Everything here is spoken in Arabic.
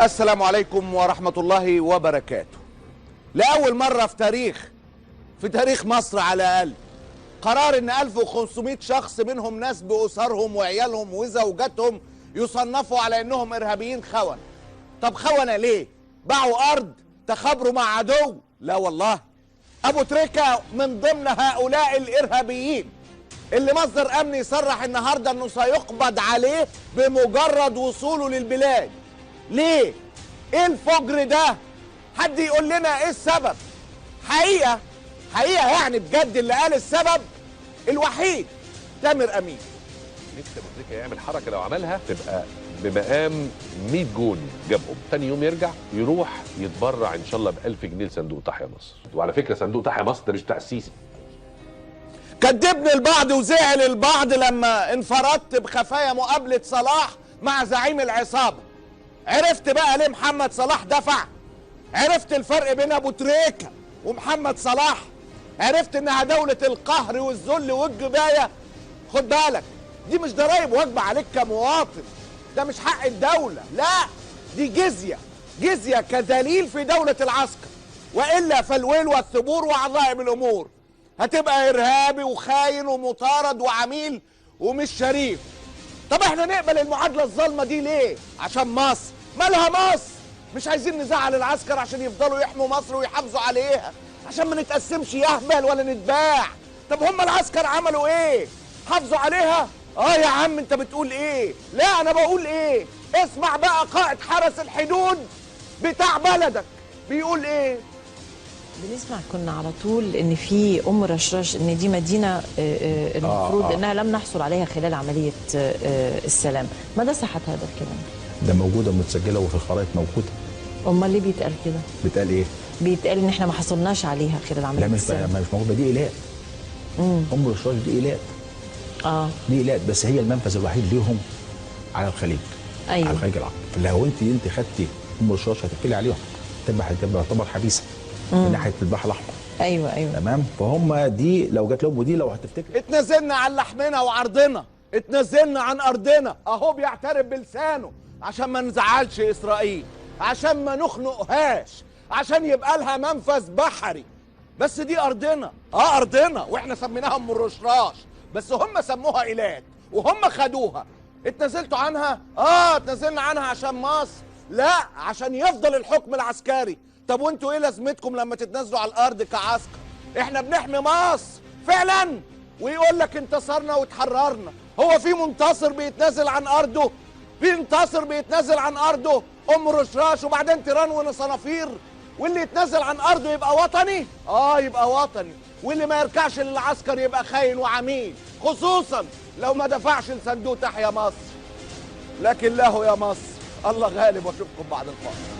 السلام عليكم ورحمة الله وبركاته. لأول مرة في تاريخ مصر على الأقل قرار إن 1500 شخص منهم ناس بأسرهم وعيالهم وزوجاتهم يصنفوا على إنهم إرهابيين خونة. طب خونة ليه؟ باعوا أرض؟ تخابروا مع عدو؟ لا والله. أبو تريكة من ضمن هؤلاء الإرهابيين اللي مصدر أمني صرح النهاردة إنه سيقبض عليه بمجرد وصوله للبلاد. ليه؟ ايه الفجر ده؟ حد يقول لنا ايه السبب؟ حقيقة يعني بجد اللي قال السبب الوحيد تامر امين. نفسي ابو تريكة يعمل حركة لو عملها تبقى بمقام 100 جول جابهم، تاني يوم يرجع يروح يتبرع ان شاء الله ب1000 جنيه لصندوق تحيا مصر. وعلى فكرة صندوق تحيا مصر ده مش بتاع السيسي. كدبني البعض وزعل البعض لما انفردت بخفايا مقابلة صلاح مع زعيم العصابة. عرفت بقى ليه محمد صلاح دفع؟ عرفت الفرق بين ابو تريكة ومحمد صلاح؟ عرفت انها دولة القهر والذل والجباية؟ خد بالك، دي مش ضرايب واجبة عليك كمواطن، ده مش حق الدولة، لا دي جزية كذليل في دولة العسكر، وإلا فالويل والثبور وعظائم الأمور. هتبقى إرهابي وخاين ومطارد وعميل ومش شريف. طب احنا نقبل المعادلة الظالمة دي ليه؟ عشان مصر. مالها مصر؟ مش عايزين نزعل العسكر عشان يفضلوا يحموا مصر ويحافظوا عليها، عشان ما نتقسمش يهبل ولا نتباع. طب هم العسكر عملوا ايه؟ حافظوا عليها؟ يا عم انت بتقول ايه؟ لا انا بقول ايه؟ اسمع بقى قائد حرس الحدود بتاع بلدك بيقول ايه؟ بنسمع كنا على طول ان في رشراش، ان دي مدينه المفروض انها لم نحصل عليها خلال عمليه السلام. مدى صحه هذا الكلام؟ ده موجوده ومتسجله وفي الخرائط موجوده. امال ليه بيتقال كده؟ بيتقال ايه؟ بيتقال ان احنا ما حصلناش عليها خلال عمليه السلام. لا مش موجوده، دي ايلات. رشراش دي ايلات. دي ايلات، بس هي المنفذ الوحيد ليهم على الخليج. ايوه على الخليج العربي. فلو انت خدتي رشراش هتقفلي عليهم، هتبقى تعتبر حبيسه من ناحيه البحر الاحمر. ايوه تمام. فهم دي لو جات لهم، ودي لو هتفتكر اتنازلنا عن لحمنا وعرضنا، اتنازلنا عن ارضنا، اهو بيعترف بلسانه عشان ما نزعلش اسرائيل، عشان ما نخنقهاش، عشان يبقى لها منفذ بحري. بس دي ارضنا، ارضنا، واحنا سميناها ام الرشراش، بس هم سموها ايلات وهم خدوها. اتنازلتوا عنها؟ اتنازلنا عنها عشان مصر؟ لا، عشان يفضل الحكم العسكري. طب وانتوا ايه لازمتكم لما تتنازلوا على الارض كعسكر؟ احنا بنحمي مصر فعلا، ويقول لك انتصرنا وتحررنا. هو في منتصر بيتنازل عن ارضه؟ في انتصر بيتنازل عن ارضه؟ ام رشراش وبعدين تيران وصنافير؟ واللي يتنازل عن ارضه يبقى وطني؟ يبقى وطني، واللي ما يركعش للعسكر يبقى خاين وعميل، خصوصا لو ما دفعش لصندوق تحيا مصر. لكن له يا مصر، الله غالب، واشوفكم بعد الفاصل.